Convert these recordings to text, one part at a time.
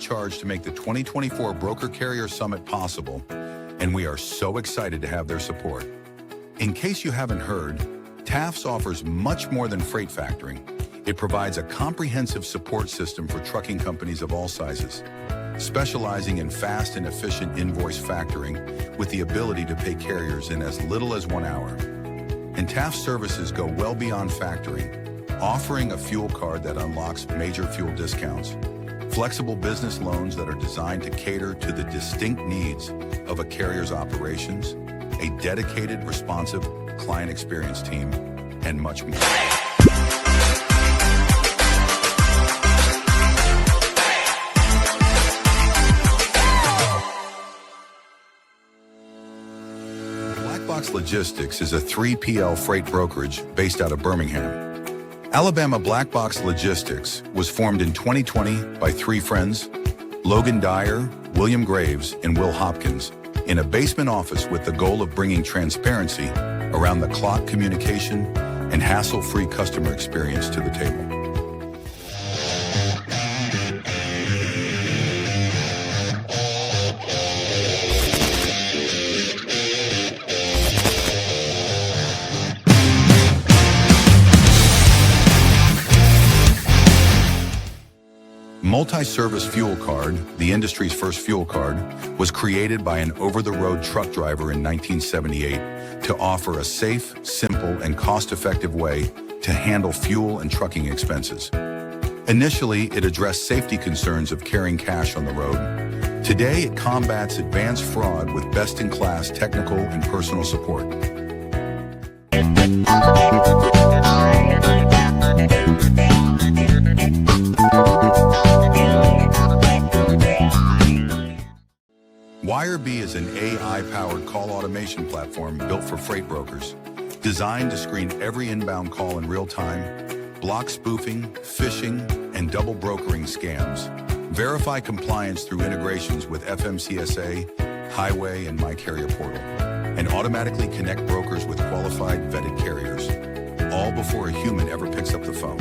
charge to make the 2024 Broker Carrier Summit possible, and we are so excited to have their support. In case you haven't heard, TAFS offers much more than freight factoring. It provides a comprehensive support system for trucking companies of all sizes, specializing in fast and efficient invoice factoring with the ability to pay carriers in as little as 1 hour. And TAFS services go well beyond factoring, offering a fuel card that unlocks major fuel discounts, flexible business loans that are designed to cater to the distinct needs of a carrier's operations, a dedicated, responsive client experience team, and much more. Black Box Logistics is a 3PL freight brokerage based out of Birmingham. Alabama Black Box Logistics was formed in 2020 by 3 friends, Logan Dyer, William Graves, and Will Hopkins, in a basement office with the goal of bringing transparency around the clock communication and hassle-free customer experience to the table. Multi-service fuel card, the industry's first fuel card, was created by an over-the-road truck driver in 1978 to offer a safe, simple, and cost-effective way to handle fuel and trucking expenses. Initially, it addressed safety concerns of carrying cash on the road. Today, it combats advanced fraud with best-in-class technical and personal support. Arby is an AI-powered call automation platform built for freight brokers, designed to screen every inbound call in real time, block spoofing, phishing, and double brokering scams, verify compliance through integrations with FMCSA, Highway, and My Carrier Portal, and automatically connect brokers with qualified, vetted carriers, all before a human ever picks up the phone.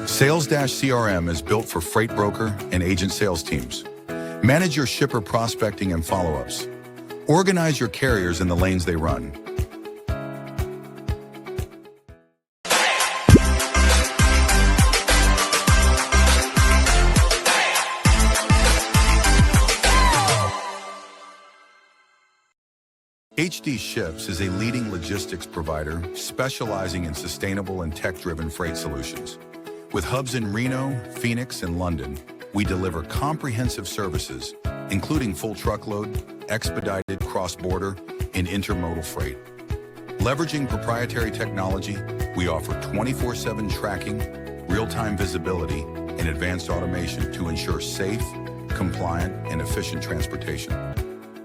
Sales-CRM is built for freight broker and agent sales teams. Manage your shipper prospecting and follow-ups. Organize your carriers in the lanes they run. HD Ships is a leading logistics provider specializing in sustainable and tech-driven freight solutions. With hubs in Reno, Phoenix, and London, we deliver comprehensive services, including full truckload, expedited cross-border, and intermodal freight. Leveraging proprietary technology, we offer 24/7 tracking, real-time visibility, and advanced automation to ensure safe, compliant, and efficient transportation.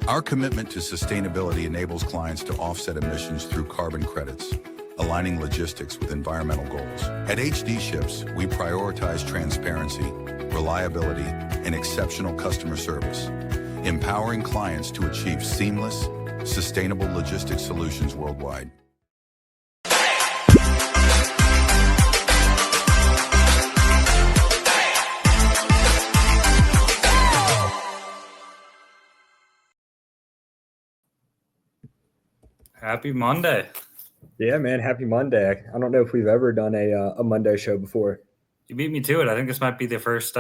Our commitment to sustainability enables clients to offset emissions through carbon credits, aligning logistics with environmental goals. At HD Ships, we prioritize transparency, reliability, and exceptional customer service, empowering clients to achieve seamless, sustainable logistics solutions worldwide. Happy Monday. Yeah, man. Happy Monday. I don't know if we've ever done a Monday show before. You beat me to it. I think this might be the first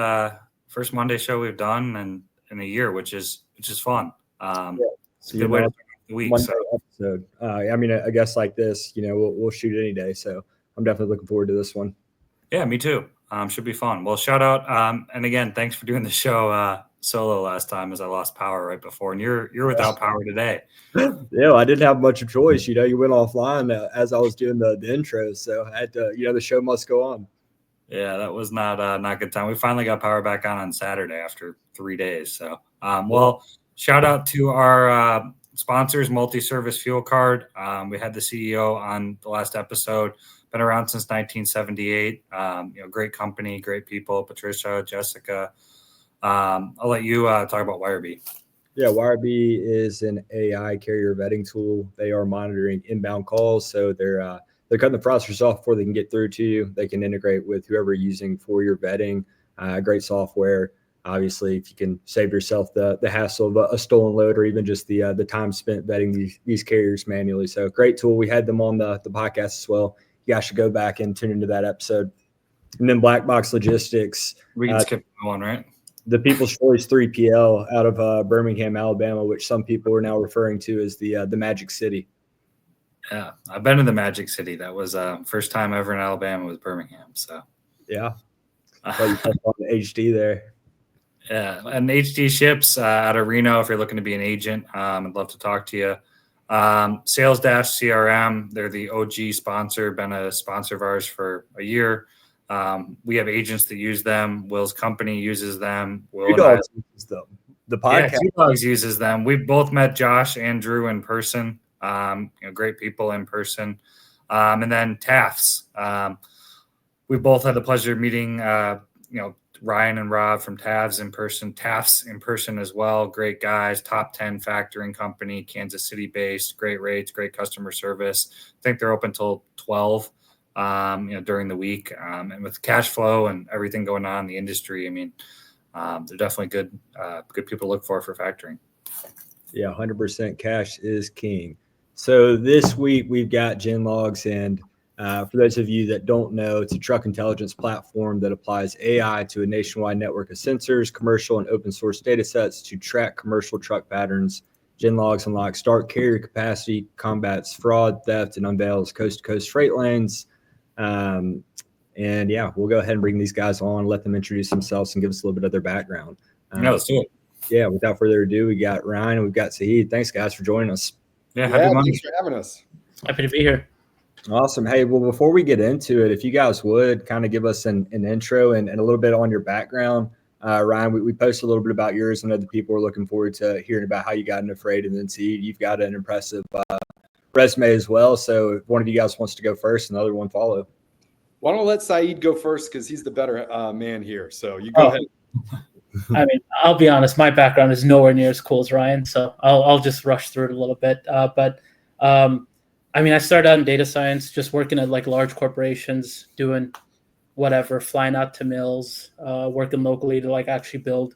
Monday show we've done in a year, which is fun. It's a good way to start the week. Monday episode. I mean, I guess like this, we'll shoot any day. So I'm definitely looking forward to this one. Yeah, me too. Should be fun. Well, shout out. And again, thanks for doing the show solo last time as I lost power right before, and you're without power today. Yeah, I didn't have much of a choice. You went offline as I was doing the intro, so I had to. The show must go on. Yeah, that was not a good time. We finally got power back on Saturday after 3 days. So, well, shout out to our sponsors, Multi-Service Fuel Card. We had the CEO on the last episode. Been around since 1978. Great company, great people. Patricia, Jessica. I'll let you talk about Arby. Yeah, Arby is an AI carrier vetting tool. They are monitoring inbound calls, so they're cutting the processors off before they can get through to you. They can integrate with whoever you're using for your vetting. Great software. Obviously, if you can save yourself the hassle of a stolen load or even just the time spent vetting these carriers manually. So great tool. We had them on the podcast as well. You guys should go back and tune into that episode. And then Black Box Logistics. We can skip that one, right? The People's Choice 3PL out of Birmingham, Alabama, which some people are now referring to as the Magic City. Yeah, I've been to the Magic City. That was first time ever in Alabama was Birmingham. So yeah, so you touched on the HD there. Yeah, and HD ships out of Reno. If you're looking to be an agent, I'd love to talk to you. Sales Dash CRM, they're the OG sponsor, been a sponsor of ours for a year. We have agents that use them. Will's company uses them. Dawgs uses them. The podcast. Yeah, Dawgs uses them. We've both met Josh and Drew in person. Great people in person. And then TAFs. We both had the pleasure of meeting, Ryan and Rob from TAFs in person as well. Great guys, top 10 factoring company, Kansas City based, great rates, great customer service. I think they're open till 12, during the week. And with cash flow and everything going on in the industry, they're definitely good people to look for factoring. Yeah, 100% cash is king. So this week we've got GenLogs, and for those of you that don't know, it's a truck intelligence platform that applies AI to a nationwide network of sensors, commercial and open source data sets to track commercial truck patterns. GenLogs unlocks dark carrier capacity, combats fraud, theft, and unveils coast-to-coast freight lanes. And yeah, we'll go ahead and bring these guys on, let them introduce themselves and give us a little bit of their background. Let's do it. Yeah, without further ado, we got Ryan and we've got Seid. Thanks, guys, for joining us. Yeah, thanks for having us. Happy to be here. Awesome. Hey, well, before we get into it, if you guys would kind of give us an intro and a little bit on your background. Ryan, we posted a little bit about yours. I know the people are looking forward to hearing about how you got into freight. And then Seid, you've got an impressive resume as well. So if one of you guys wants to go first, another one follow. Why don't I let Seid go first because he's the better man here. So you go ahead. I'll be honest. My background is nowhere near as cool as Ryan, so I'll just rush through it a little bit. I started out in data science, just working at like large corporations, doing whatever, flying out to mills, working locally to like actually build,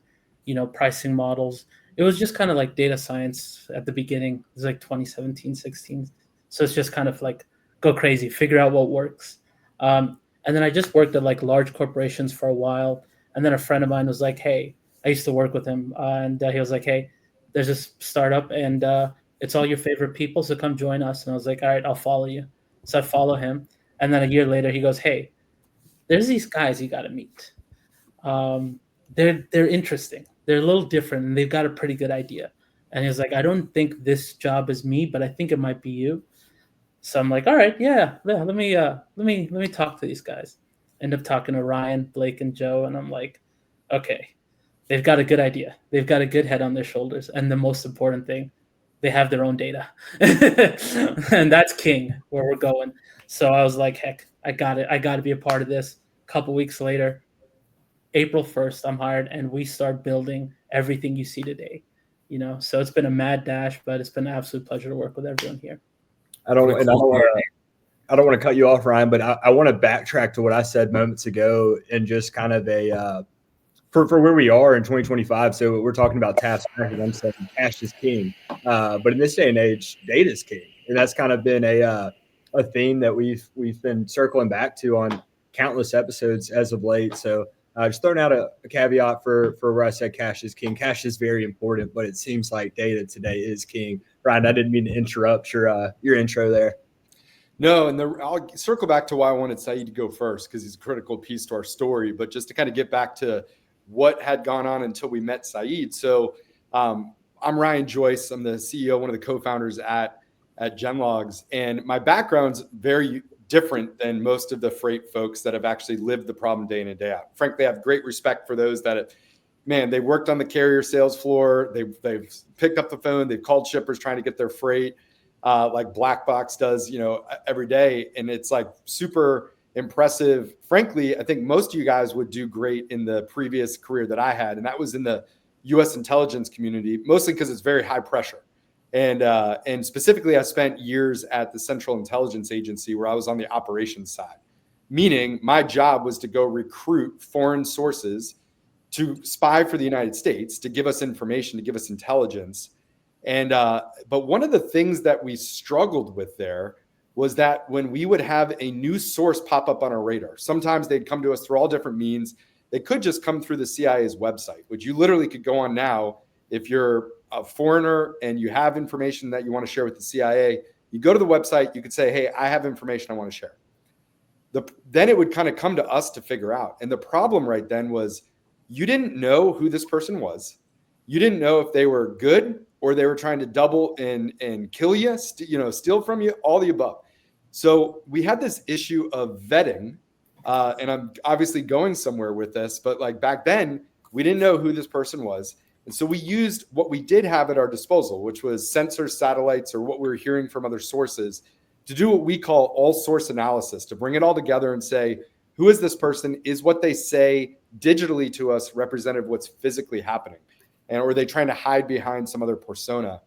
pricing models. It was just kind of like data science at the beginning. It was like 2017, 16. So it's just kind of like go crazy, figure out what works. And then I just worked at like large corporations for a while. And then a friend of mine was like, hey, I used to work with him. And he was like, hey, there's this startup and it's all your favorite people. So come join us. And I was like, all right, I'll follow you. So I follow him. And then a year later, he goes, hey, there's these guys you got to meet. They're interesting. They're a little different and they've got a pretty good idea. And he was like, I don't think this job is me, but I think it might be you. So I'm like, all right, yeah, let me talk to these guys. End up talking to Ryan, Blake, and Joe, and I'm like, okay, they've got a good idea. They've got a good head on their shoulders, and the most important thing, they have their own data, and that's king where we're going. So I was like, heck, I got it. I got to be a part of this. A couple weeks later, April 1st, I'm hired, and we start building everything you see today. So it's been a mad dash, but it's been an absolute pleasure to work with everyone here. I don't want to cut you off, Ryan, but I want to backtrack to what I said moments ago and just kind of for where we are in 2025. So we're talking about tasks, and I'm saying cash is king. But in this day and age, data is king. And that's kind of been a theme that we've been circling back to on countless episodes as of late. So just throwing out a caveat for where I said cash is king. Cash is very important, but it seems like data today is king. Ryan, I didn't mean to interrupt your intro there. No, and I'll circle back to why I wanted Seid to go first because he's a critical piece to our story. But just to kind of get back to what had gone on until we met Seid. So I'm Ryan Joyce. I'm the CEO, one of the co-founders at GenLogs. And my background's very different than most of the freight folks that have actually lived the problem day in and day out. Frankly, I have great respect for those that they worked on the carrier sales floor. They've picked up the phone. They've called shippers trying to get their freight, like Black Box does, every day. And it's like super impressive. Frankly, I think most of you guys would do great in the previous career that I had, and that was in the U.S. intelligence community, mostly because it's very high pressure. And specifically, I spent years at the Central Intelligence Agency where I was on the operations side, meaning my job was to go recruit foreign sources to spy for the United States, to give us information, to give us intelligence. And but one of the things that we struggled with there was that when we would have a new source pop up on our radar, sometimes they'd come to us through all different means. They could just come through the CIA's website, which you literally could go on now. If you're a foreigner and you have information that you want to share with the CIA, you go to the website, you could say, hey, I have information I want to share. Then it would kind of come to us to figure out. And the problem right then was you didn't know who this person was. You didn't know if they were good or they were trying to double and kill you, steal from you, all the above. So we had this issue of vetting, and I'm obviously going somewhere with this, but like back then, we didn't know who this person was. And so we used what we did have at our disposal, which was sensors, satellites, or what we were hearing from other sources, to do what we call all source analysis, to bring it all together and say, who is this person? Is what they say digitally to us representative of what's physically happening? And or are they trying to hide behind some other persona?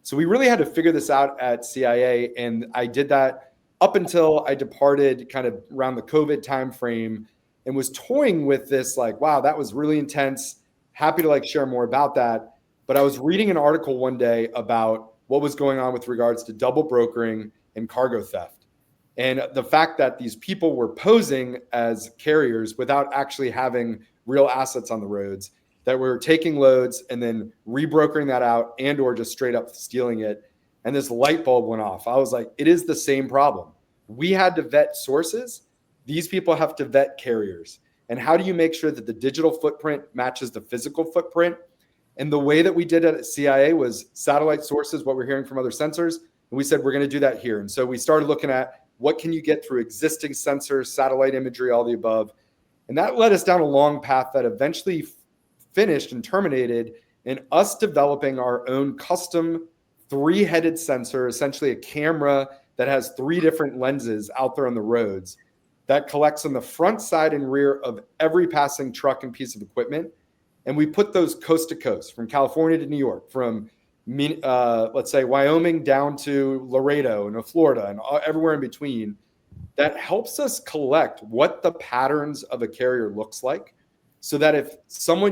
So we really had to figure this out at CIA. And I did that up until I departed kind of around the COVID timeframe and was toying with this, like, wow, that was really intense. Happy to like share more about that. But I was reading an article one day about what was going on with regards to double brokering and cargo theft. And the fact that these people were posing as carriers without actually having real assets on the roads, that were taking loads and then rebrokering that out and or just straight up stealing it. And this light bulb went off. I was like, it is the same problem. We had to vet sources. These people have to vet carriers. And how do you make sure that the digital footprint matches the physical footprint? And the way that we did it at CIA was satellite sources, what we're hearing from other sensors. And we said, we're going to do that here. And so we started looking at what can you get through existing sensors, satellite imagery, all the above. And that led us down a long path that eventually finished and terminated in us developing our own custom 3-headed sensor, essentially a camera that has 3 different lenses out there on the roads that collects on the front, side, and rear of every passing truck and piece of equipment. And we put those coast to coast, from California to New York, from let's say Wyoming down to Laredo and Florida and everywhere in between. That helps us collect what the patterns of a carrier looks like, so that if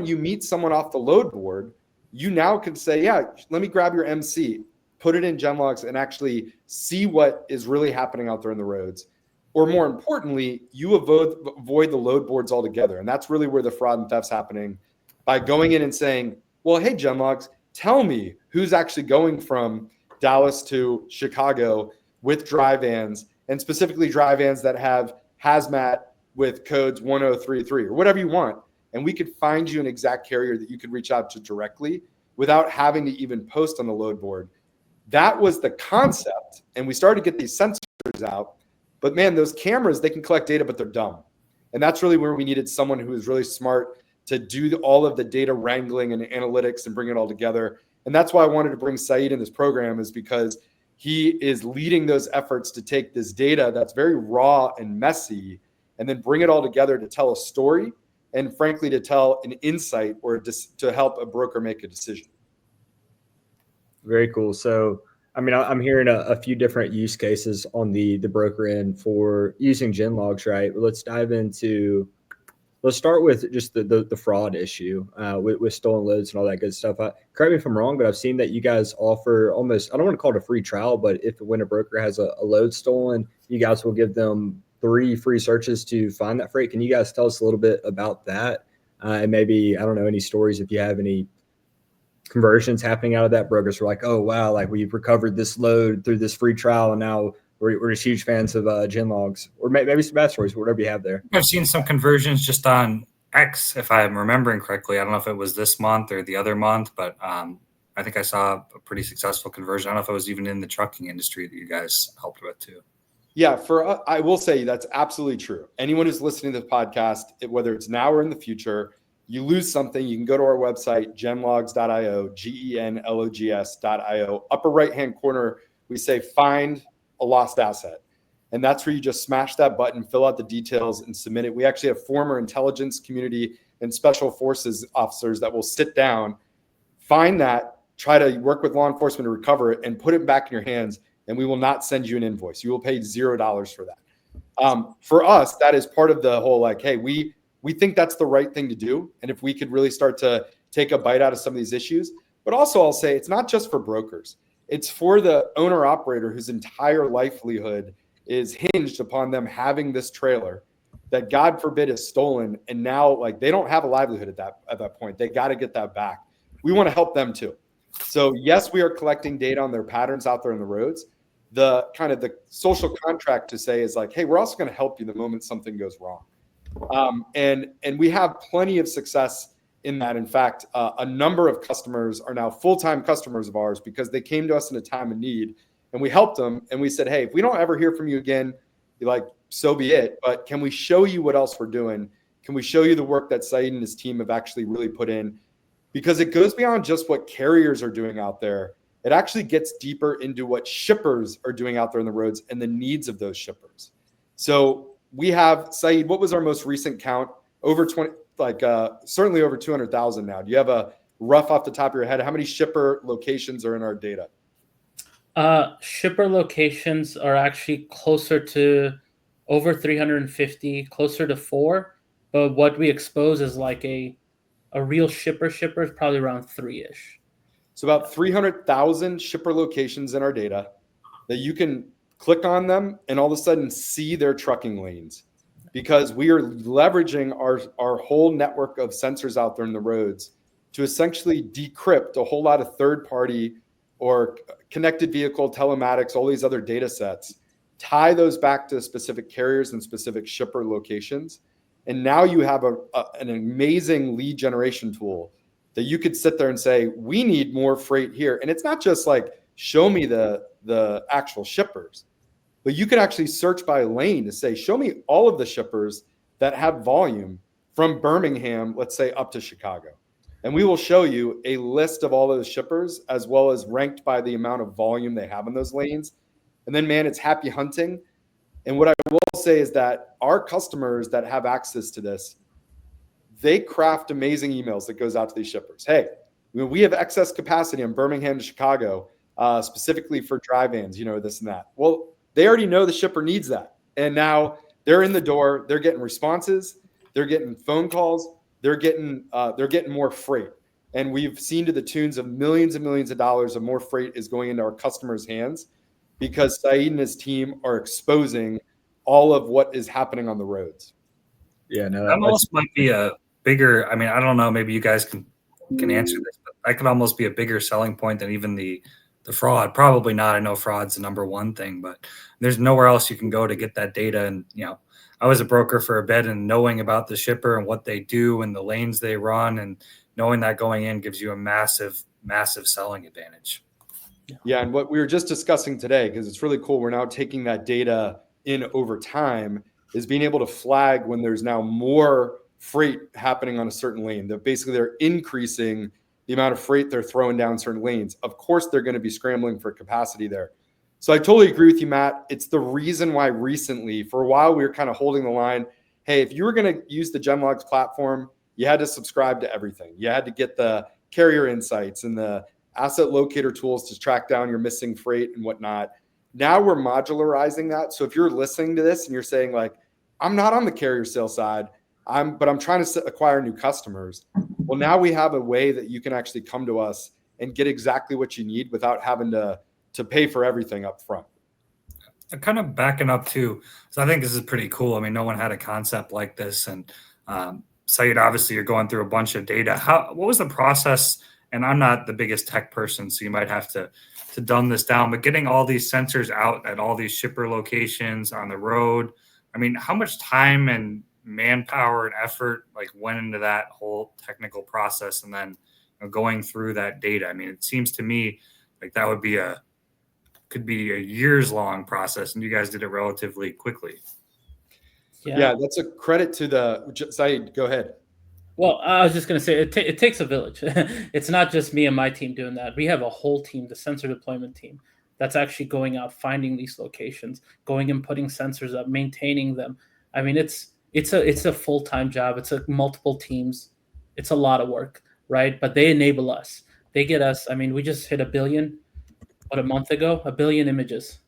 you meet someone off the load board, you now can say, yeah, let me grab your MC, put it in GenLogs, and actually see what is really happening out there on the roads. Or more importantly, you avoid the load boards altogether. And that's really where the fraud and theft's happening, by going in and saying, well, hey, GenLogs, tell me who's actually going from Dallas to Chicago with dry vans, and specifically dry vans that have hazmat with codes 1033 or whatever you want. And we could find you an exact carrier that you could reach out to directly without having to even post on the load board. That was the concept. And we started to get these sensors out. But man, those cameras, they can collect data, but they're dumb. And that's really where we needed someone who was really smart to do all of the data wrangling and analytics and bring it all together. And that's why I wanted to bring Seid in this program, is because he is leading those efforts to take this data that's very raw and messy and then bring it all together to tell a story, and frankly, to tell an insight or to help a broker make a decision. Very cool. So, I mean, I'm hearing a few different use cases on the broker end for using GenLogs, right? Let's start with just the fraud issue with stolen loads and all that good stuff. Correct me if I'm wrong, but I've seen that you guys offer almost, I don't want to call it a free trial, but when a broker has a load stolen, you guys will give them 3 free searches to find that freight. Can you guys tell us a little bit about that? And maybe, I don't know, any stories, if you have any conversions happening out of that. Brokers were like, oh, wow, like we've recovered this load through this free trial, and now we're just huge fans of GenLogs, or maybe some bad stories, whatever you have there. I've seen some conversions just on X, if I'm remembering correctly. I don't know if it was this month or the other month, but I think I saw a pretty successful conversion. I don't know if it was even in the trucking industry that you guys helped with too. Yeah, I will say that's absolutely true. Anyone who's listening to the podcast, whether it's now or in the future, you lose something, you can go to our website, genlogs.io, genlogs.io. Upper right-hand corner, we say find a lost asset. And that's where you just smash that button, fill out the details, and submit it. We actually have former intelligence community and special forces officers that will sit down, find that, try to work with law enforcement to recover it, and put it back in your hands, and we will not send you an invoice. You will pay $0 for that. For us, that is part of the whole, like, hey, we think that's the right thing to do. And if we could really start to take a bite out of some of these issues, but also I'll say it's not just for brokers. It's for the owner operator whose entire livelihood is hinged upon them having this trailer that, God forbid, is stolen. And now, like, they don't have a livelihood at that point. They got to get that back. We want to help them too. So yes, we are collecting data on their patterns out there on the roads. The kind of the social contract to say is like, hey, we're also going to help you the moment something goes wrong. And we have plenty of success in that. In fact, a number of customers are now full-time customers of ours because they came to us in a time of need, and we helped them. And we said, hey, if we don't ever hear from you again, like, so be it. But can we show you what else we're doing? Can we show you the work that Seid and his team have actually really put in? Because it goes beyond just what carriers are doing out there. It actually gets deeper into what shippers are doing out there on the roads and the needs of those shippers. So we have, Seid, what was our most recent count? Over 20, certainly over 200,000 now. Do you have a rough off the top of your head? How many shipper locations are in our data? Shipper locations are actually closer to over 350, closer to 4. But what we expose is like a real shipper is probably around 3-ish. So about 300,000 shipper locations in our data that you can click on them and all of a sudden see their trucking lanes, because we are leveraging our whole network of sensors out there in the roads to essentially decrypt a whole lot of third-party or connected vehicle telematics, all these other data sets, tie those back to specific carriers and specific shipper locations. And now you have an amazing lead generation tool that you could sit there and say, we need more freight here. And it's not just like, show me the actual shippers, but you could actually search by lane to say, show me all of the shippers that have volume from Birmingham, let's say, up to Chicago. And we will show you a list of all of the shippers, as well as ranked by the amount of volume they have in those lanes. And then, man, it's happy hunting. And what I will say is that our customers that have access to this, they craft amazing emails that goes out to these shippers. Hey, we have excess capacity in Birmingham to Chicago, specifically for dry vans, this and that. Well, they already know the shipper needs that. And now they're in the door, they're getting responses, they're getting phone calls, they're getting more freight. And we've seen to the tunes of millions and millions of dollars of more freight is going into our customers' hands because Seid and his team are exposing all of what is happening on the roads. Yeah, no, that almost might be a bigger, I mean, I don't know, maybe you guys can answer this, but that could almost be a bigger selling point than even the fraud. Probably not. I know fraud's the number one thing, but there's nowhere else you can go to get that data. And, I was a broker for a bit, and knowing about the shipper and what they do and the lanes they run, and knowing that going in gives you a massive, massive selling advantage. Yeah. And what we were just discussing today, because it's really cool, we're now taking that data in over time, is being able to flag when there's now more freight happening on a certain lane. That basically they're increasing the amount of freight they're throwing down certain lanes. Of course, they're going to be scrambling for capacity there. So I totally agree with you, Matt. It's the reason why recently, for a while, we were kind of holding the line. Hey, if you were going to use the GenLogs platform, you had to subscribe to everything. You had to get the carrier insights and the asset locator tools to track down your missing freight and whatnot. Now we're modularizing that. So if you're listening to this and you're saying, like, I'm not on the carrier sales side, but I'm trying to acquire new customers. Well, now we have a way that you can actually come to us and get exactly what you need without having to pay for everything up front. Kind of backing up too, so I think this is pretty cool. I mean, no one had a concept like this, and Seid, obviously you're going through a bunch of data. What was the process? And I'm not the biggest tech person, so you might have to dumb this down, but getting all these sensors out at all these shipper locations on the road, I mean, how much time and manpower and effort like went into that whole technical process, and then going through that data? I mean, it seems to me like that would be could be a years long process, and you guys did it relatively quickly. Yeah, that's a credit to Seid, go ahead. Well, I was just going to say it takes a village. It's not just me and my team doing that. We have a whole team, the sensor deployment team, that's actually going out, finding these locations, going and putting sensors up, maintaining them. I mean, it's a full-time job. It's multiple teams. It's a lot of work, right? But they enable us. They get us. I mean, we just hit 1 billion, a month ago, 1 billion images,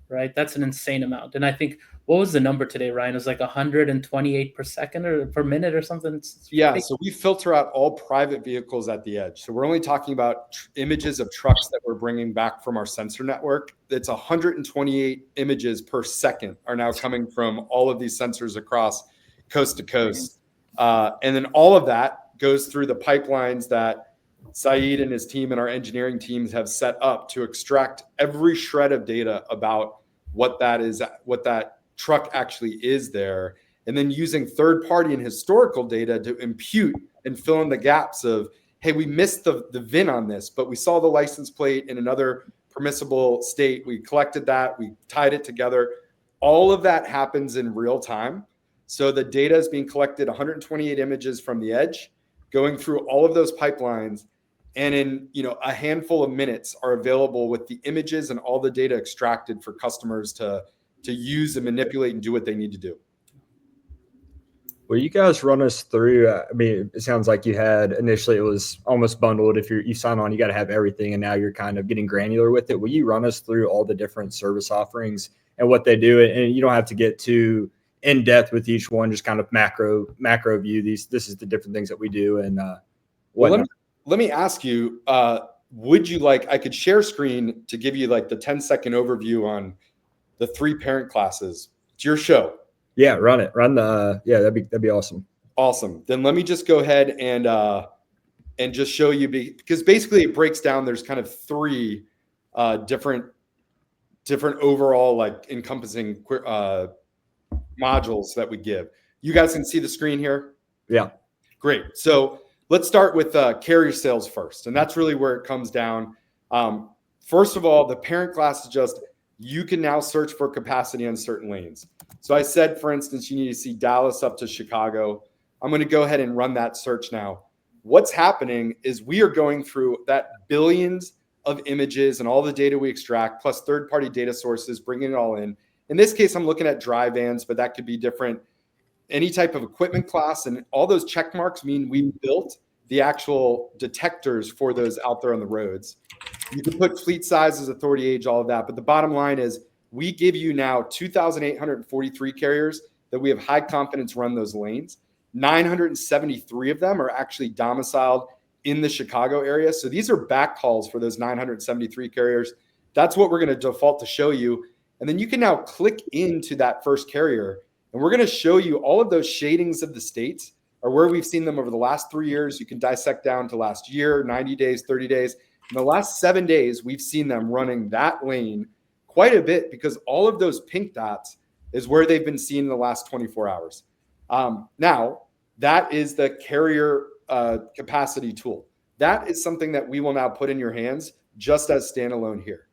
right? That's an insane amount. And I think, what was the number today, Ryan? It was like 128 per second or per minute or something. Yeah, so we filter out all private vehicles at the edge. So we're only talking about images of trucks that we're bringing back from our sensor network. It's 128 images per second are now coming from all of these sensors across coast to coast. And then all of that goes through the pipelines that Seid and his team and our engineering teams have set up to extract every shred of data about what that truck actually is there, and then using third-party and historical data to impute and fill in the gaps of, hey, we missed the VIN on this, but we saw the license plate in another permissible state. We collected that, we tied it together. All of that happens in real time. So the data is being collected, 128 images from the edge, going through all of those pipelines, and in a handful of minutes are available with the images and all the data extracted for customers to use and manipulate and do what they need to do. Will you guys run us through? I mean, it sounds like you had initially it was almost bundled. If you sign on, you got to have everything, and now you're kind of getting granular with it. Will you run us through all the different service offerings and what they do? And you don't have to get too in depth with each one, just kind of macro view. This is the different things that we do. And let me ask you, would you like, I could share screen to give you like the 10-second overview on the 3 parent classes. It's your show. Yeah, run it. That'd be awesome. Awesome. Then let me just go ahead and just show you, because basically it breaks down. There's kind of 3 different overall like encompassing modules that we give. You guys can see the screen here? Yeah. Great. So let's start with carrier sales first. And that's really where it comes down. First of all, the parent class is just, you can now search for capacity on certain lanes. So I said, for instance, you need to see Dallas up to Chicago. I'm going to go ahead and run that search now. What's happening is we are going through that billions of images and all the data we extract, plus third-party data sources, bringing it all in. In this case, I'm looking at dry vans, but that could be different. Any type of equipment class, and all those check marks mean we built the actual detectors for those out there on the roads. You can put fleet sizes, authority age, all of that. But the bottom line is we give you now 2,843 carriers that we have high confidence run those lanes. 973 of them are actually domiciled in the Chicago area. So these are backhauls for those 973 carriers. That's what we're going to default to show you. And then you can now click into that first carrier, and we're going to show you all of those shadings of the states or where we've seen them over the last 3 years. You can dissect down to last year, 90 days, 30 days. In the last 7 days, we've seen them running that lane quite a bit because all of those pink dots is where they've been seen in the last 24 hours. Now, that is the carrier capacity tool. That is something that we will now put in your hands just as standalone here.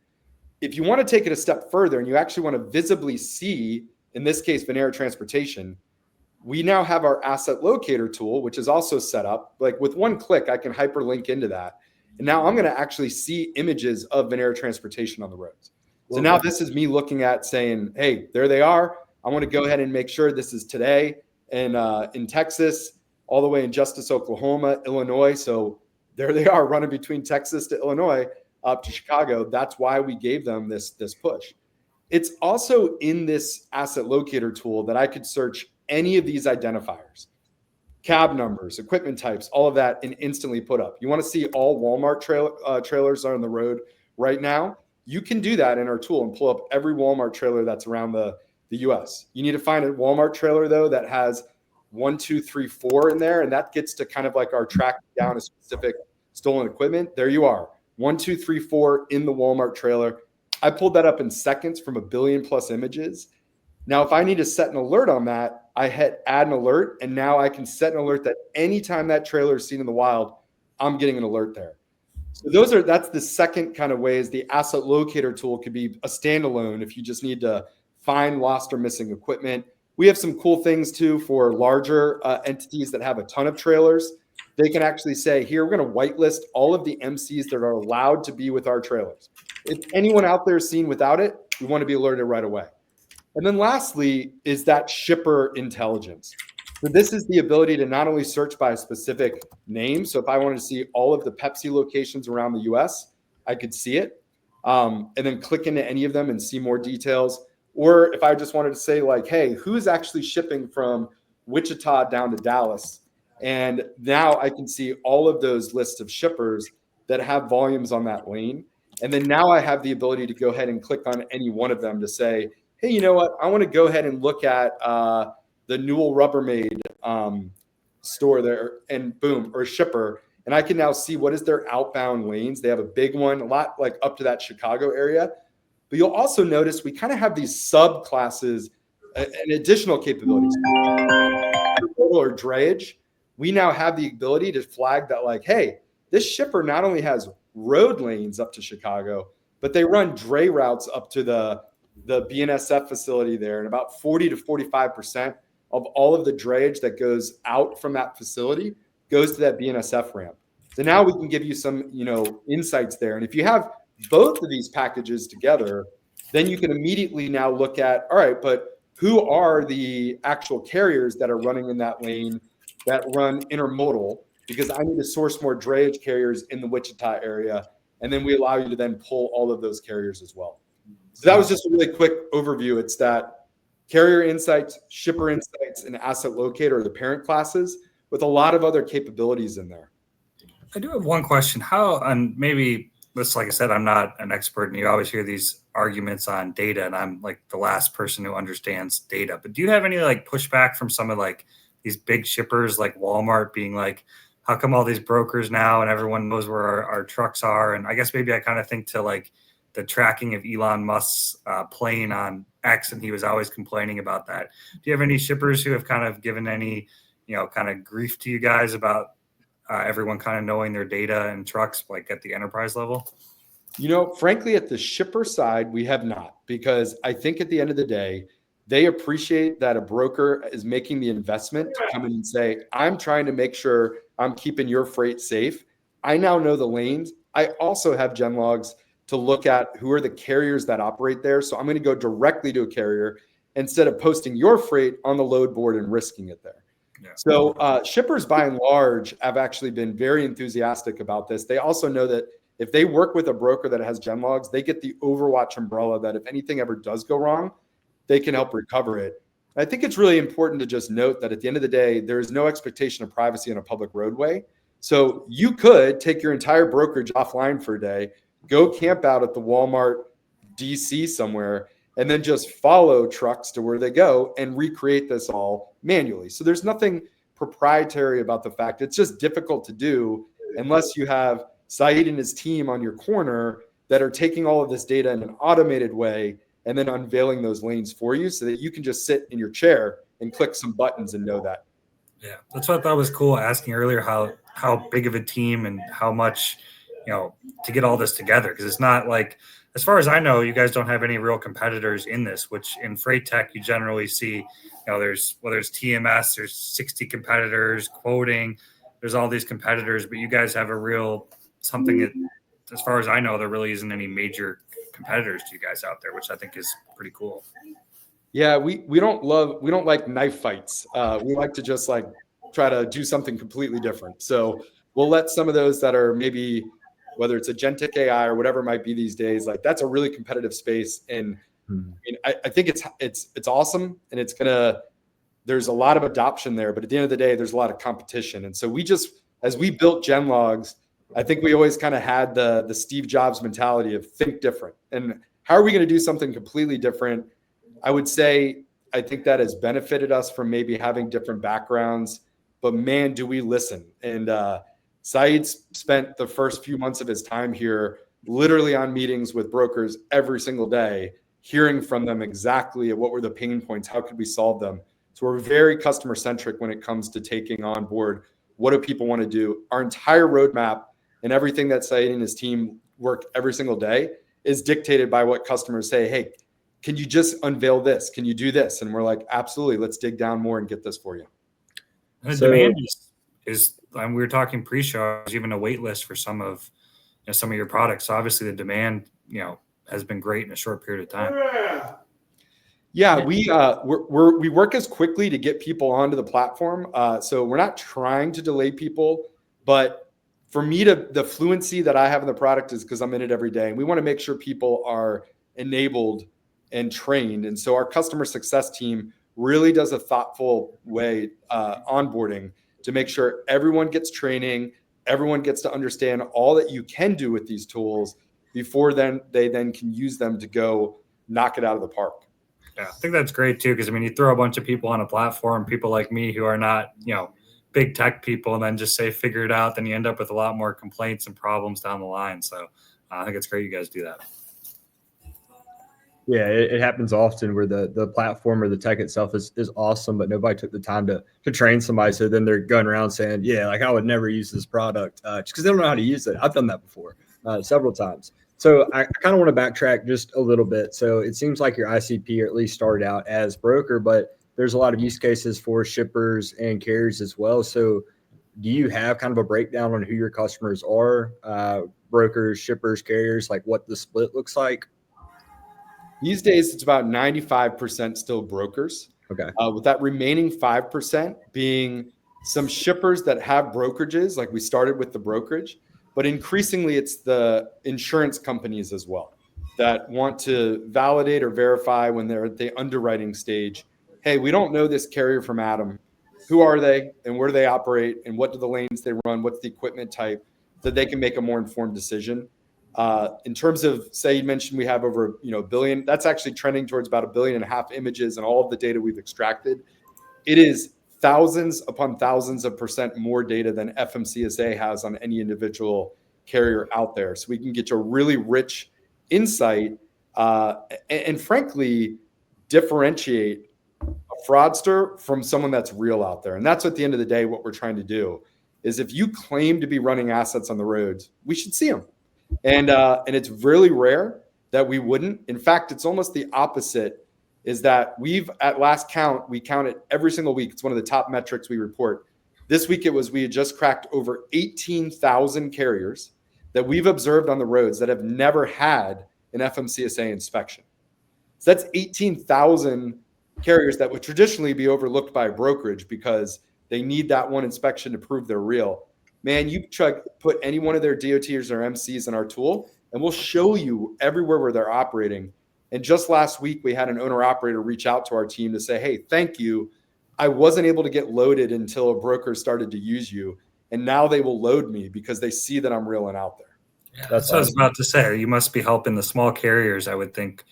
If you want to take it a step further and you actually want to visibly see, in this case, Venera Transportation, we now have our asset locator tool, which is also set up. Like with one click, I can hyperlink into that. And now I'm going to actually see images of Venera Transportation on the roads. So now this is me looking at saying, hey, there they are. I want to go ahead and make sure this is today and in Texas, all the way in Justice, Oklahoma, Illinois. So there they are running between Texas to Illinois up to Chicago. That's why we gave them this push. It's also in this asset locator tool that I could search any of these identifiers, cab numbers, equipment types, all of that, and instantly put up. You want to see all Walmart trailers are on the road right now? You can do that in our tool and pull up every Walmart trailer that's around the US. You need to find a Walmart trailer, though, that has 1, 2, 3, 4 in there, and that gets to kind of like our track down a specific stolen equipment. There you are, 1, 2, 3, 4 in the Walmart trailer. I pulled that up in seconds from 1 billion plus images. Now, if I need to set an alert on that, I hit add an alert, and now I can set an alert that anytime that trailer is seen in the wild, I'm getting an alert there. So that's the second kind of way is the asset locator tool could be a standalone if you just need to find lost or missing equipment. We have some cool things too for larger entities that have a ton of trailers. They can actually say, here, we're going to whitelist all of the MCs that are allowed to be with our trailers. If anyone out there is seen without it, we want to be alerted right away. And then lastly is that shipper intelligence. So this is the ability to not only search by a specific name. So if I wanted to see all of the Pepsi locations around the US, I could see it. And then click into any of them and see more details. Or if I just wanted to say like, hey, who's actually shipping from Wichita down to Dallas? And now I can see all of those lists of shippers that have volumes on that lane. And then now I have the ability to go ahead and click on any one of them to say, hey, you know what? I want to go ahead and look at the Newell Rubbermaid store there, and boom, or shipper. And I can now see what is their outbound lanes. They have a big one, a lot like up to that Chicago area. But you'll also notice we kind of have these subclasses and additional capabilities. Or drayage, we now have the ability to flag that like, hey, this shipper not only has road lanes up to Chicago, but they run dray routes up to the BNSF facility there. And about 40 to 45% of all of the drayage that goes out from that facility goes to that BNSF ramp. So now we can give you some, insights there. And if you have both of these packages together, then you can immediately now look at, all right, but who are the actual carriers that are running in that lane that run intermodal? Because I need to source more drayage carriers in the Wichita area. And then we allow you to then pull all of those carriers as well. So that was just a really quick overview. It's that carrier insights, shipper insights, and asset locator are the parent classes with a lot of other capabilities in there. I do have one question. And maybe this, like I said, I'm not an expert, and you always hear these arguments on data, and I'm like the last person who understands data. But do you have any like pushback from some of like these big shippers like Walmart being like, how come all these brokers now and everyone knows where our trucks are? And I guess maybe I kind of think to like the tracking of Elon Musk's plane on X, and he was always complaining about that. Do you have any shippers who have kind of given any, kind of grief to you guys about everyone kind of knowing their data and trucks like at the enterprise level? Frankly, at the shipper side, we have not, because I think at the end of the day, they appreciate that a broker is making the investment to come in and say, I'm trying to make sure I'm keeping your freight safe. I now know the lanes. I also have GenLogs to look at who are the carriers that operate there. So I'm going to go directly to a carrier instead of posting your freight on the load board and risking it there. Yeah. So shippers by and large have actually been very enthusiastic about this. They also know that if they work with a broker that has GenLogs, they get the Overwatch umbrella that if anything ever does go wrong, they can help recover it. I think it's really important to just note that at the end of the day, there is no expectation of privacy on a public roadway. So you could take your entire brokerage offline for a day, go camp out at the Walmart DC somewhere, and then just follow trucks to where they go and recreate this all manually. So there's nothing proprietary about the fact. It's just difficult to do unless you have Seid and his team on your corner that are taking all of this data in an automated way and then unveiling those lanes for you so that you can just sit in your chair and click some buttons and know that. Yeah, that's what I thought was cool asking earlier, how big of a team and how much, to get all this together. Because it's not like, as far as I know, you guys don't have any real competitors in this, which in freight tech, you generally see, there's, whether it's TMS, there's 60 competitors, quoting, there's all these competitors, but you guys have a real something that, as far as I know, there really isn't any major competitors to you guys out there, which I think is pretty cool. Yeah, we don't like knife fights. We like to just like try to do something completely different. So we'll let some of those that are maybe, whether it's agentic AI or whatever it might be these days, like that's a really competitive space. And I think it's awesome, and there's a lot of adoption there, but at the end of the day, there's a lot of competition. And so as we built GenLogs, I think we always kind of had the Steve Jobs mentality of think different. And how are we going to do something completely different? I would say, I think that has benefited us from maybe having different backgrounds, but man, do we listen. And Seid spent the first few months of his time here literally on meetings with brokers every single day, hearing from them exactly what were the pain points, how could we solve them. So we're very customer centric when it comes to taking on board what do people want to do. Our entire roadmap and everything that Seid and his team work every single day is dictated by what customers say. Hey, can you just unveil this? Can you do this? And we're like, absolutely, let's dig down more and get this for you. And the demand is we were talking pre-show, there's even a wait list for some of your products. So obviously the demand, has been great in a short period of time. Yeah, we work as quickly to get people onto the platform. So we're not trying to delay people, but for me the fluency that I have in the product is because I'm in it every day. And we want to make sure people are enabled and trained. And so our customer success team really does a thoughtful way onboarding to make sure everyone gets training, everyone gets to understand all that you can do with these tools before they can use them to go knock it out of the park. Yeah, I think that's great too, because you throw a bunch of people on a platform, people like me who are not, big tech people, and then just say figure it out, then you end up with a lot more complaints and problems down the line. So I think it's great you guys do that. Yeah, it happens often where the platform or the tech itself is awesome, but nobody took the time to train somebody. So then they're going around saying, yeah, like I would never use this product just because they don't know how to use it. I've done that before several times. So I kind of want to backtrack just a little bit. So it seems like your ICP, or at least started out as broker, but there's a lot of use cases for shippers and carriers as well. So do you have kind of a breakdown on who your customers are, brokers, shippers, carriers, like what the split looks like? These days, it's about 95% still brokers. Okay. With that remaining 5% being some shippers that have brokerages, like we started with the brokerage, but increasingly it's the insurance companies as well that want to validate or verify when they're at the underwriting stage. Hey, we don't know this carrier from Adam. Who are they and where do they operate and what do the lanes they run? What's the equipment type, so that they can make a more informed decision. In terms of, say, you mentioned we have over a billion. That's actually trending towards about 1.5 billion images and all of the data we've extracted. It is thousands upon thousands of percent more data than FMCSA has on any individual carrier out there. So we can get to a really rich insight and frankly differentiate a fraudster from someone that's real out there. And that's at the end of the day what we're trying to do is, if you claim to be running assets on the roads, we should see them. And it's really rare that we wouldn't. In fact, it's almost the opposite, is that at last count, we count it every single week. It's one of the top metrics we report. This week we had just cracked over 18,000 carriers that we've observed on the roads that have never had an FMCSA inspection. So that's 18,000 carriers that would traditionally be overlooked by a brokerage because they need that one inspection to prove they're real. Man, you put any one of their DOTs or MCs in our tool, and we'll show you everywhere where they're operating. And just last week, we had an owner-operator reach out to our team to say, hey, thank you. I wasn't able to get loaded until a broker started to use you. And now they will load me because they see that I'm real and out there. Yeah, that's what I was about to say. You must be helping the small carriers, I would think,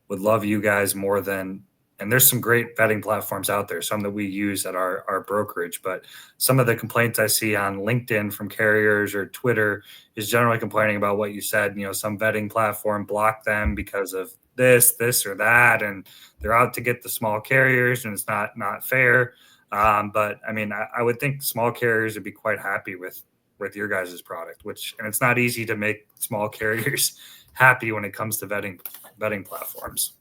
would love you guys more than, and there's some great vetting platforms out there, some that we use at our brokerage, but some of the complaints I see on LinkedIn from carriers or Twitter is generally complaining about what you said. Some vetting platform blocked them because of this or that, and they're out to get the small carriers, and it's not fair. But I would think small carriers would be quite happy with your guys' product, and it's not easy to make small carriers happy when it comes to vetting platforms.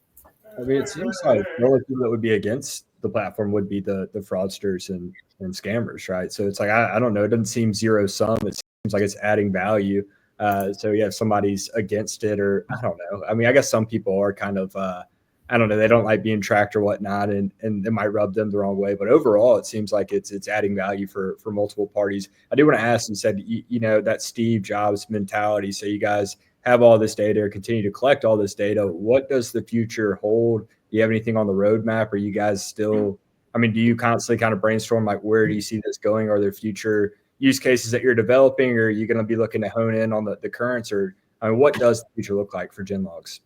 It seems like the only people that would be against the platform would be the fraudsters and scammers, right? So it's like, I don't know. It doesn't seem zero sum. It seems like it's adding value. So yeah, if somebody's against it, or I don't know. I guess some people are kind of, I don't know. They don't like being tracked or whatnot, and it might rub them the wrong way. But overall, it seems like it's adding value for multiple parties. I do want to ask, you said, that Steve Jobs mentality. So you guys have all this data or continue to collect all this data. What does the future hold? Do you have anything on the roadmap? Are you guys still, do you constantly kind of brainstorm, like, where do you see this going? Are there future use cases that you're developing, or are you going to be looking to hone in on the currents, or what does the future look like for GenLogs?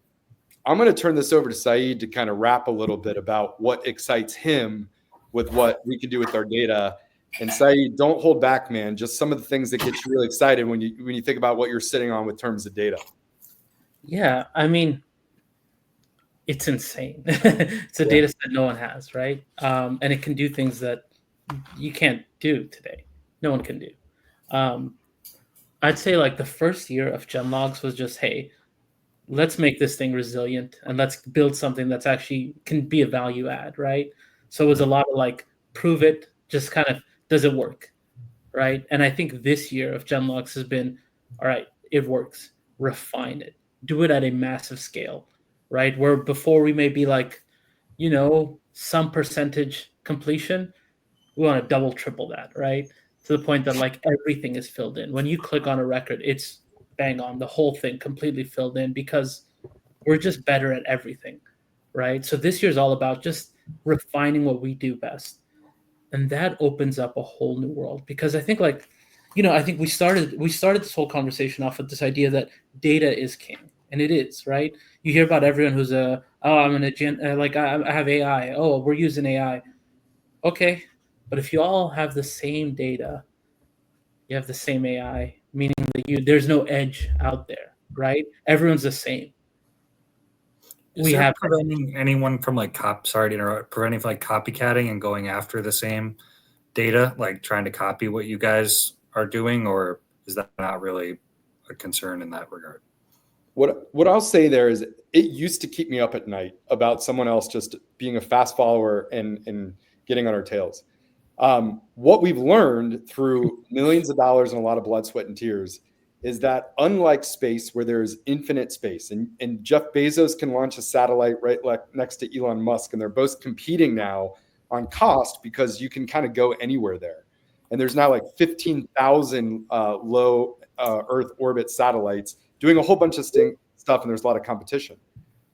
I'm going to turn this over to Seid to kind of wrap a little bit about what excites him with what we can do with our data. And Seid, don't hold back, man. Just some of the things that get you really excited when you think about what you're sitting on with terms of data. Yeah, it's insane. It's a data set no one has, right? And it can do things that you can't do today. No one can do. I'd say like the first year of GenLogs was just, hey, let's make this thing resilient and let's build something that's actually can be a value add, right? So it was a lot of like, prove it, just kind of, does it work, right? And I think this year of GenLogs has been, all right, it works, refine it, do it at a massive scale, right? Where before we may be like, some percentage completion, we want to double, triple that, right? To the point that like everything is filled in. When you click on a record, it's bang on, the whole thing completely filled in because we're just better at everything, right? So this year's all about just refining what we do best. And that opens up a whole new world because I think like, I think we started this whole conversation off with this idea that data is king, and it is, right? You hear about everyone who's I have AI. Oh, we're using AI. Okay, but if you all have the same data, you have the same AI, meaning that there's no edge out there, right? Everyone's the same. Is that preventing anyone from preventing like copycatting and going after the same data, like trying to copy what you guys are doing, or is that not really a concern in that regard? What I'll say there is it used to keep me up at night about someone else just being a fast follower and getting on our tails. What we've learned through millions of dollars and a lot of blood, sweat, and tears is that unlike space where there's infinite space, and Jeff Bezos can launch a satellite right next to Elon Musk, and they're both competing now on cost because you can kind of go anywhere there. And there's now like 15,000 low Earth orbit satellites doing a whole bunch of stuff, and there's a lot of competition.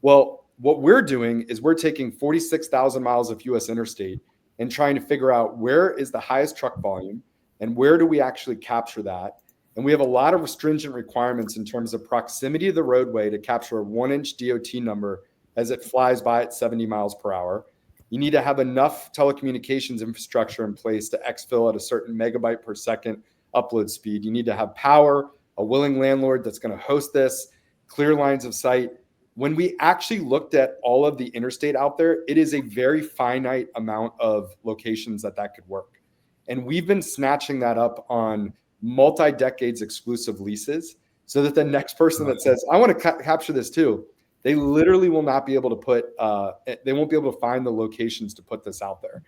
Well, what we're doing is we're taking 46,000 miles of US interstate and trying to figure out where is the highest truck volume and where do we actually capture that. And we have a lot of stringent requirements in terms of proximity to the roadway to capture a 1-inch DOT number as it flies by at 70 miles per hour. You need to have enough telecommunications infrastructure in place to exfil at a certain megabyte per second upload speed. You need to have power, a willing landlord that's going to host this, clear lines of sight. When we actually looked at all of the interstate out there, it is a very finite amount of locations that could work. And we've been snatching that up on multi-decades exclusive leases so that the next person that says, I want to capture this too, they literally will not be able to they won't be able to find the locations to put this out there.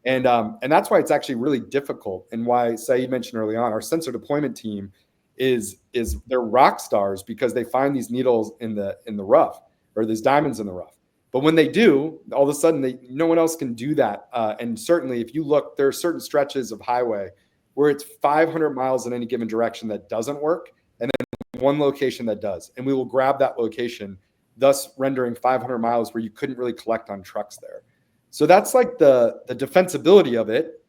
And that's why it's actually really difficult, and why Seid mentioned early on, our sensor deployment team is they're rock stars because they find these needles in the rough, or these diamonds in the rough. But when they do, all of a sudden no one else can do that. And certainly if you look, there are certain stretches of highway where it's 500 miles in any given direction that doesn't work, and then one location that does. And we will grab that location, thus rendering 500 miles where you couldn't really collect on trucks there. So that's like the defensibility of it.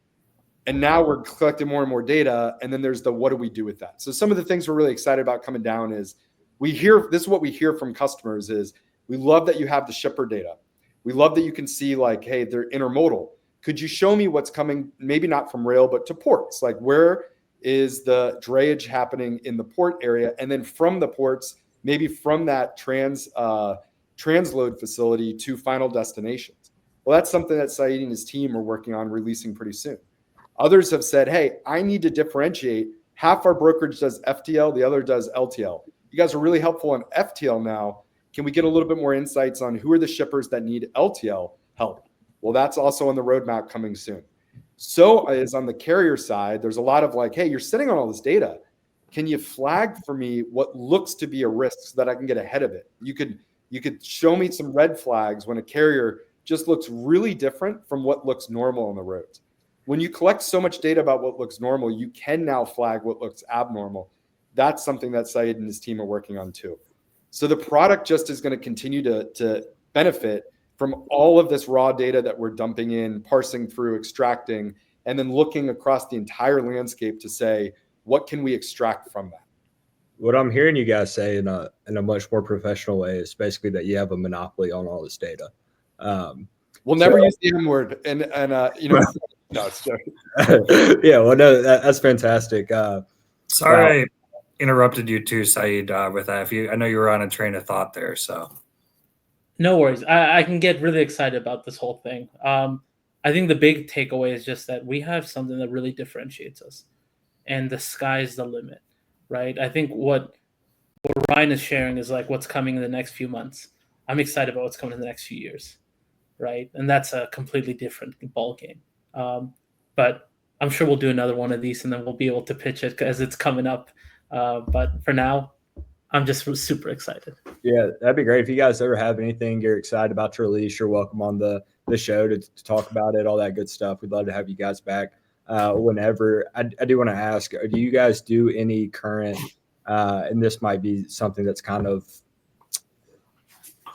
And now we're collecting more and more data. And then there's what do we do with that? So some of the things we're really excited about coming down is this is what we hear from customers is, we love that you have the shipper data. We love that you can see like, hey, they're intermodal. Could you show me what's coming, maybe not from rail, but to ports? Like where is the drayage happening in the port area? And then from the ports, maybe from that transload facility to final destinations. Well, that's something that Seid and his team are working on releasing pretty soon. Others have said, hey, I need to differentiate. Half our brokerage does FTL, the other does LTL. You guys are really helpful on FTL now. Can we get a little bit more insights on who are the shippers that need LTL help? Well, that's also on the roadmap coming soon. So is on the carrier side, there's a lot of like, hey, you're sitting on all this data. Can you flag for me what looks to be a risk so that I can get ahead of it? You could show me some red flags when a carrier just looks really different from what looks normal on the roads. When you collect so much data about what looks normal, you can now flag what looks abnormal. That's something that Seid and his team are working on too. So the product just is going to continue to benefit from all of this raw data that we're dumping in, parsing through, extracting, and then looking across the entire landscape to say, what can we extract from that? What I'm hearing you guys say in a much more professional way is basically that you have a monopoly on all this data. We'll never use the M word, and no, it's yeah, well, no, that's fantastic. Sorry, I interrupted you too, Seid, with that. I know you were on a train of thought there, so. No worries. I can get really excited about this whole thing. I think the big takeaway is just that we have something that really differentiates us, and the sky's the limit, right? I think what Ryan is sharing is like what's coming in the next few months. I'm excited about what's coming in the next few years, right? And that's a completely different ball game. But I'm sure we'll do another one of these, and then we'll be able to pitch it as it's coming up. But for now, I'm just super excited. Yeah, that'd be great. If you guys ever have anything you're excited about to release, you're welcome on the show to talk about it, all that good stuff. We'd love to have you guys back whenever. I do want to ask, do you guys do any current, and this might be something that's kind of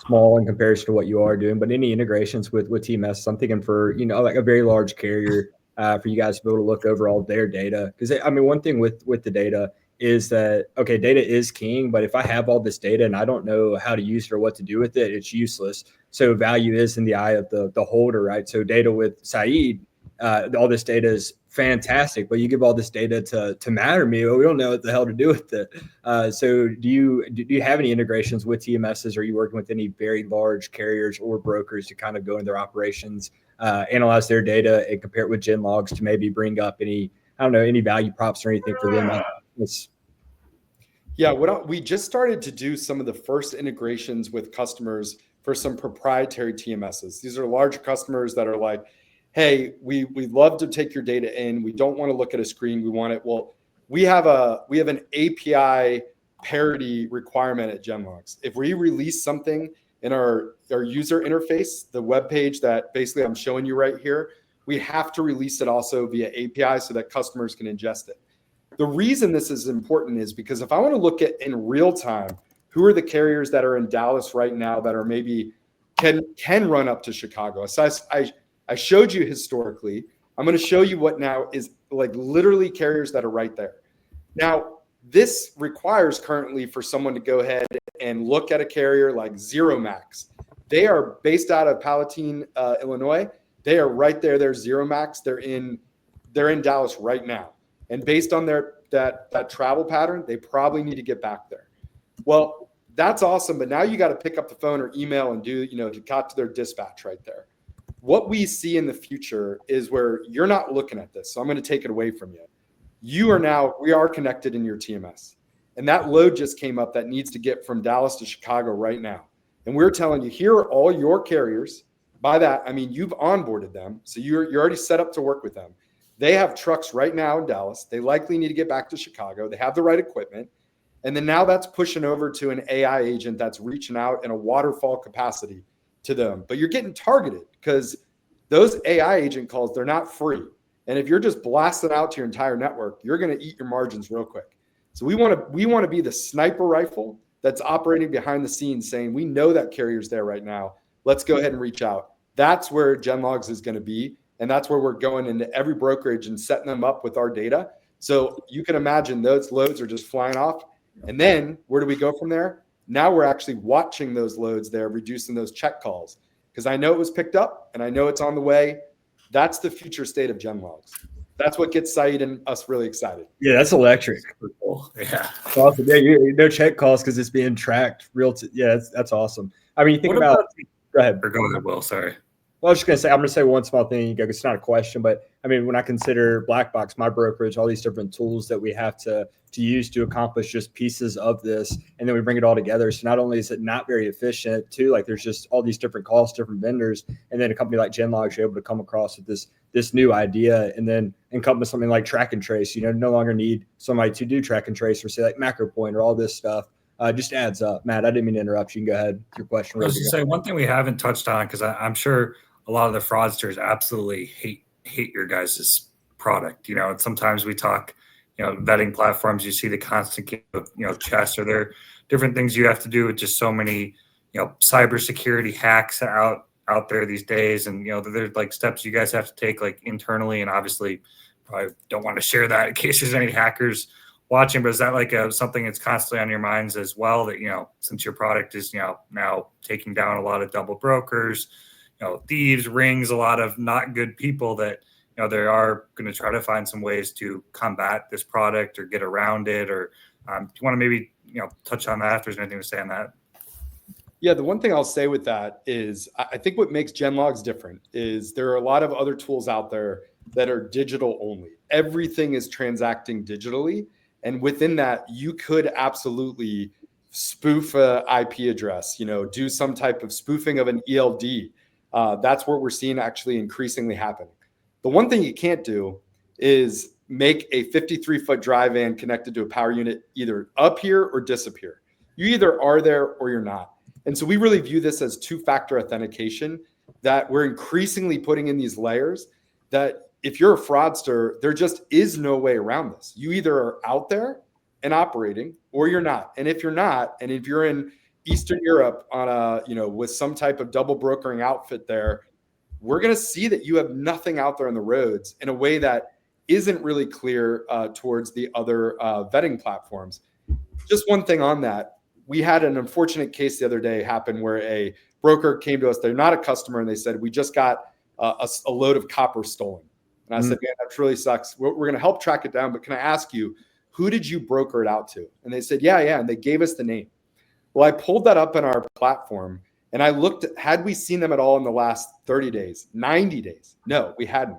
small in comparison to what you are doing, but any integrations with TMS? I'm thinking for, like a very large carrier for you guys to be able to look over all their data. Because, I mean, one thing with the data is that, okay, data is king, but if I have all this data and I don't know how to use it or what to do with it, it's useless. So value is in the eye of the holder, right? So data with Seid, all this data is fantastic, but you give all this data to Matterme, well, we don't know what the hell to do with it. So do you have any integrations with TMSs? Are you working with any very large carriers or brokers to kind of go in their operations, analyze their data and compare it with GenLogs to maybe bring up any value props or anything for them? Yeah, we just started to do some of the first integrations with customers for some proprietary TMSs. These are large customers that are like, hey, we love to take your data in. We don't want to look at a screen. We want it. Well, we have an API parity requirement at GenLogs. If we release something in our user interface, the web page that basically I'm showing you right here, we have to release it also via API so that customers can ingest it. The reason this is important is because if I want to look at in real time, who are the carriers that are in Dallas right now that are maybe can run up to Chicago? So I showed you historically. I'm going to show you what now is like literally carriers that are right there. Now, this requires currently for someone to go ahead and look at a carrier like Zero Max. They are based out of Palatine, Illinois. They are right there. They're Zero Max. They're in Dallas right now. And based on that travel pattern, they probably need to get back there. Well, that's awesome. But now you got to pick up the phone or email and do, to got to their dispatch right there. What we see in the future is where you're not looking at this. So I'm going to take it away from you. We are connected in your TMS. And that load just came up that needs to get from Dallas to Chicago right now. And we're telling you, here are all your carriers. By that, I mean, you've onboarded them. So you're already set up to work with them. They have trucks right now in Dallas. They likely need to get back to Chicago. They have the right equipment. And then now that's pushing over to an AI agent that's reaching out in a waterfall capacity to them. But you're getting targeted because those AI agent calls, they're not free. And if you're just blasting out to your entire network, you're going to eat your margins real quick. So we want to be the sniper rifle that's operating behind the scenes saying, we know that carrier's there right now. Let's go ahead and reach out. That's where GenLogs is going to be. And that's where we're going into every brokerage and setting them up with our data. So you can imagine those loads are just flying off. And then where do we go from there? Now we're actually watching those loads there, reducing those check calls. Because I know it was picked up and I know it's on the way. That's the future state of GenLogs. That's what gets Seid and us really excited. Yeah, that's electric. Cool. Yeah. That's awesome. Yeah, no check calls because it's being tracked yeah, that's awesome. I mean, think about go ahead. Or go ahead, Will. Sorry. Well, I was just going to say, I'm going to say one small thing. It's not a question, but I mean, when I consider Black Box, my brokerage, all these different tools that we have to use to accomplish just pieces of this, and then we bring it all together. So not only is it not very efficient, too, like there's just all these different costs, different vendors, and then a company like GenLogs, you're able to come across with this new idea, and then encompass something like track and trace. No longer need somebody to do track and trace or say like MacroPoint or all this stuff. Just adds up. Matt, I didn't mean to interrupt you. You can go ahead with your question. I was going to say one thing we haven't touched on, because I'm sure a lot of the fraudsters absolutely hate your guys' product. And sometimes we talk, vetting platforms, you see the constant, chess, or there are different things you have to do with just so many, cybersecurity hacks out there these days. And, there's like steps you guys have to take like internally, and obviously probably don't want to share that in case there's any hackers watching, but is that like something that's constantly on your minds as well, that, since your product is, now taking down a lot of double brokers, thieves, rings, a lot of not good people that, they are going to try to find some ways to combat this product or get around it? Or do you want to maybe, touch on that if there's anything to say on that? Yeah, the one thing I'll say with that is I think what makes GenLogs different is there are a lot of other tools out there that are digital only. Everything is transacting digitally. And within that, you could absolutely spoof a IP address, do some type of spoofing of an ELD. That's what we're seeing actually increasingly happen. The one thing you can't do is make a 53-foot dry van connected to a power unit either appear or disappear. You either are there or you're not. And so we really view this as two-factor authentication, that we're increasingly putting in these layers that if you're a fraudster, there just is no way around this. You either are out there and operating or you're not. And if you're not, and if you're in Eastern Europe on with some type of double brokering outfit there, we're going to see that you have nothing out there on the roads in a way that isn't really clear towards the other vetting platforms. Just one thing on that. We had an unfortunate case the other day happen where a broker came to us. They're not a customer, and they said, we just got a load of copper stolen. And I said, man, that really sucks. We're going to help track it down, but can I ask you, who did you broker it out to? And they said, yeah. And they gave us the name. Well, I pulled that up in our platform, and I looked, had we seen them at all in the last 30 days, 90 days? No, we hadn't.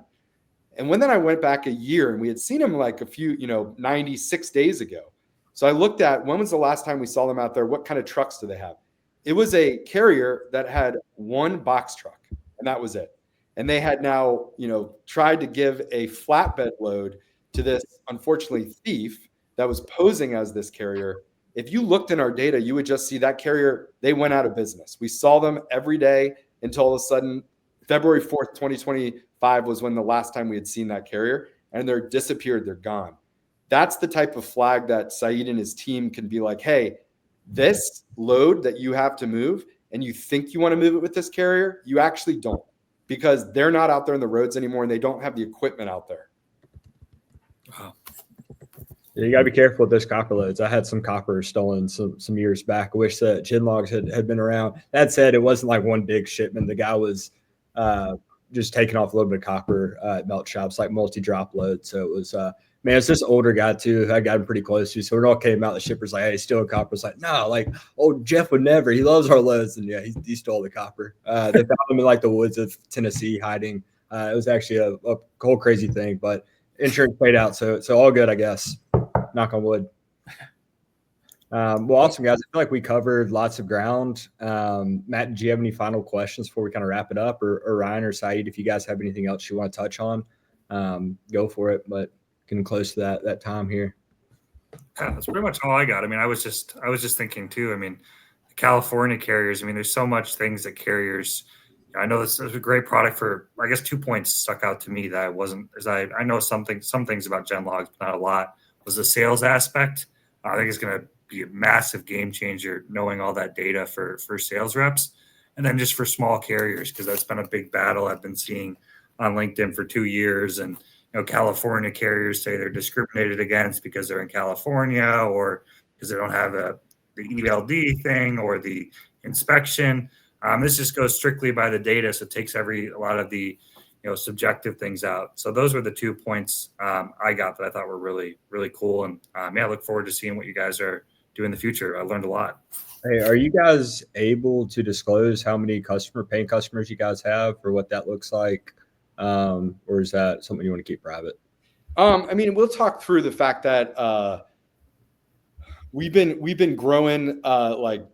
And when then I went back a year, and we had seen them like a few, 96 days ago. So I looked at, when was the last time we saw them out there? What kind of trucks do they have? It was a carrier that had one box truck, and that was it. And they had now, tried to give a flatbed load to this, unfortunately, thief that was posing as this carrier. If you looked in our data, you would just see that carrier, they went out of business. We saw them every day until all of a sudden, February 4th, 2025 was when the last time we had seen that carrier, and they're disappeared, they're gone. That's the type of flag that Seid and his team can be like, hey, this load that you have to move and you think you want to move it with this carrier, you actually don't, because they're not out there on the roads anymore and they don't have the equipment out there. Wow. Yeah, you got to be careful with those copper loads. I had some copper stolen some years back. I wish that GenLogs had been around. That said, it wasn't like one big shipment. The guy was just taking off a little bit of copper at melt shops, like multi-drop load. So it was man, it's this older guy too. I got him pretty close to. So when it all came out, the shipper's like, hey, steal a copper. It's like, no, like, oh, Jeff would never. He loves our loads. And yeah, he stole the copper. They found him in like the woods of Tennessee hiding. It was actually a whole crazy thing, but insurance paid out. So all good, I guess. Knock on wood. Well, awesome, guys. I feel like we covered lots of ground. Matt, do you have any final questions before we kind of wrap it up? Or Ryan or Seid, if you guys have anything else you want to touch on, go for it. But getting close to that time here. Yeah, that's pretty much all I got. I mean, I was just thinking too. I mean, the California carriers. I mean, there's so much things that carriers. I know this is a great product for. I guess 2 points stuck out to me that I wasn't. As I know some things about GenLogs, but not a lot. Was the sales aspect. I think it's going to be a massive game changer, knowing all that data for sales reps, and then just for small carriers, because that's been a big battle I've been seeing on LinkedIn for 2 years. And California carriers say they're discriminated against because they're in California, or because they don't have the ELD thing or the inspection. This just goes strictly by the data, so it takes a lot of the subjective things out. So those were the 2 points I got that I thought were really, really cool. And I look forward to seeing what you guys are doing in the future. I learned a lot. Hey, are you guys able to disclose how many paying customers you guys have, or what that looks like? Or is that something you want to keep private? We'll talk through the fact that we've been growing like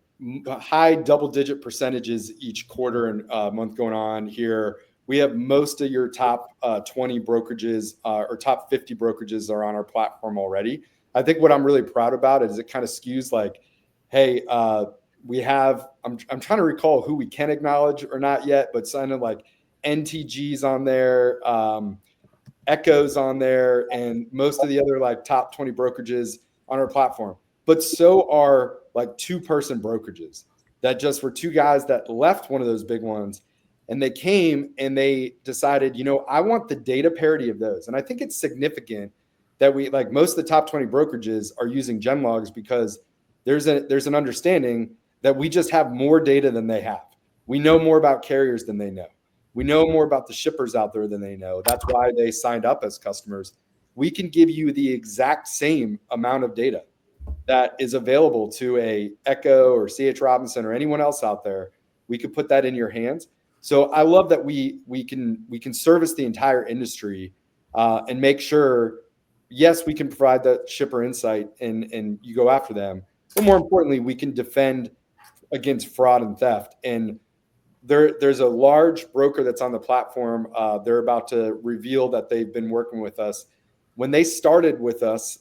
high double-digit percentages each quarter and month going on here. We have most of your top 20 brokerages or top 50 brokerages are on our platform already. I think what I'm really proud about is it kind of skews like, hey, we have. I'm trying to recall who we can acknowledge or not yet, but sounded like NTG's on there, Echo's on there, and most of the other like top 20 brokerages on our platform. But so are like 2-person brokerages that just were 2 guys that left one of those big ones, and they came and they decided, I want the data parity of those. And I think it's significant that we, like most of the top 20 brokerages are using GenLogs, because there's an understanding that we just have more data than they have. We know more about carriers than they know. We know more about the shippers out there than they know. That's why they signed up as customers. We can give you the exact same amount of data. that is available to a Echo or CH Robinson or anyone else out there, we could put that in your hands. So I love that we can service the entire industry and make sure, yes, we can provide the shipper insight and you go after them, but more importantly, we can defend against fraud and theft. And there's a large broker that's on the platform. They're about to reveal that they've been working with us. When they started with us,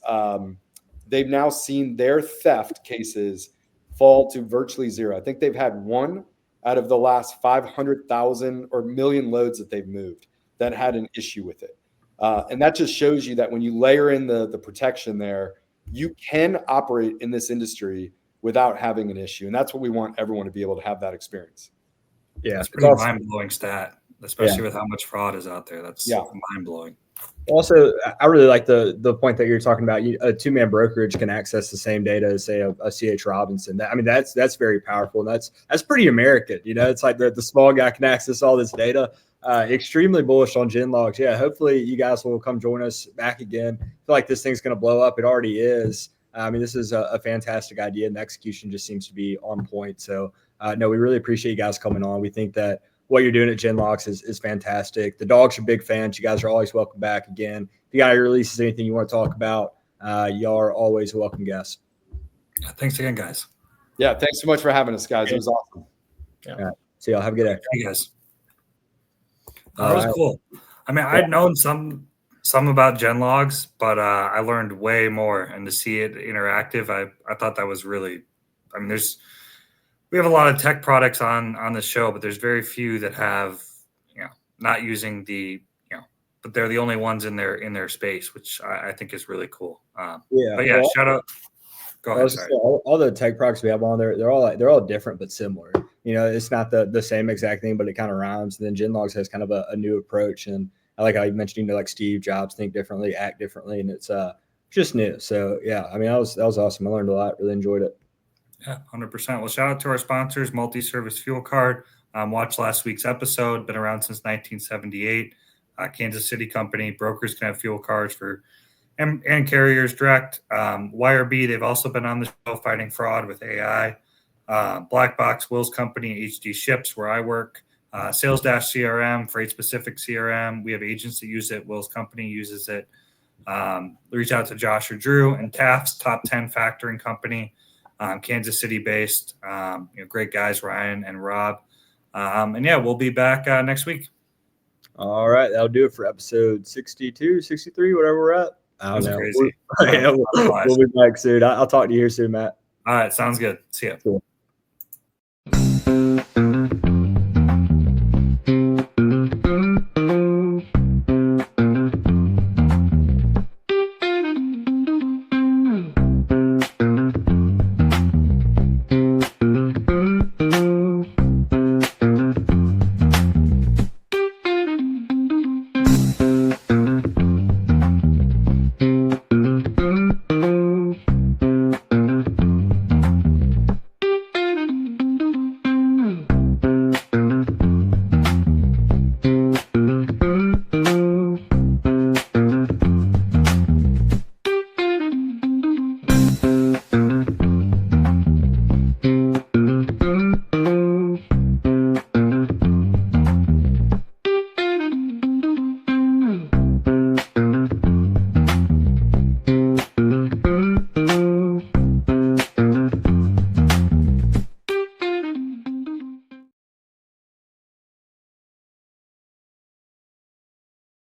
they've now seen their theft cases fall to virtually zero. I think they've had one out of the last 500,000 or million loads that they've moved that had an issue with it. And that just shows you that when you layer in the protection there, you can operate in this industry without having an issue. And that's what we want everyone to be able to have that experience. Yeah, it's pretty mind-blowing stat, especially with how much fraud is out there. That's mind-blowing. Also, I really like the point that you're talking about. A two-man brokerage can access the same data as, say, a CH Robinson. That's very powerful. And that's pretty American. It's like the small guy can access all this data. Extremely bullish on GenLogs. Yeah, hopefully you guys will come join us back again. I feel like this thing's going to blow up. It already is. This is a fantastic idea, and the execution just seems to be on point. So, no, we really appreciate you guys coming on. We think that what you're doing at GenLogs is fantastic. The Dawgs are big fans. You guys are always welcome back again. If you got any releases, anything you want to talk about, y'all are always welcome guests. Thanks again, guys. Yeah, thanks so much for having us, guys. It was awesome. Yeah. All right. See y'all. Have a good day. Hey, guys. That was cool. I'd known some about GenLogs, but I learned way more, and to see it interactive, I thought that was really, we have a lot of tech products on the show, but there's very few that have, not using but they're the only ones in their space, which I think is really cool. Shout out. Go ahead. Sorry. All the tech products we have on there, they're all different but similar. It's not the same exact thing, but it kind of rhymes. And then GenLogs has kind of a new approach, and I like how you mentioned, like Steve Jobs, think differently, act differently, and it's just new. So yeah, that was awesome. I learned a lot. Really enjoyed it. Yeah, 100%. Well, shout out to our sponsors, Multi-Service Fuel Card. Watched last week's episode. Been around since 1978. Kansas City company. Brokers can have fuel cards for and carriers direct. YRB, they've also been on the show fighting fraud with AI. Black Box, Will's company, HD Ships, where I work. Sales Dash CRM, Freight Specific CRM. We have agents that use it. Will's company uses it. Reach out to Josh or Drew. And Taft's top 10 factoring company, Kansas City based. Great guys, Ryan and Rob. We'll be back next week. All right, that'll do it for episode 62, 63, whatever we're at. I don't know. Crazy. We'll be back soon. I'll talk to you here soon, Matt. All right, sounds good. See ya. Cool.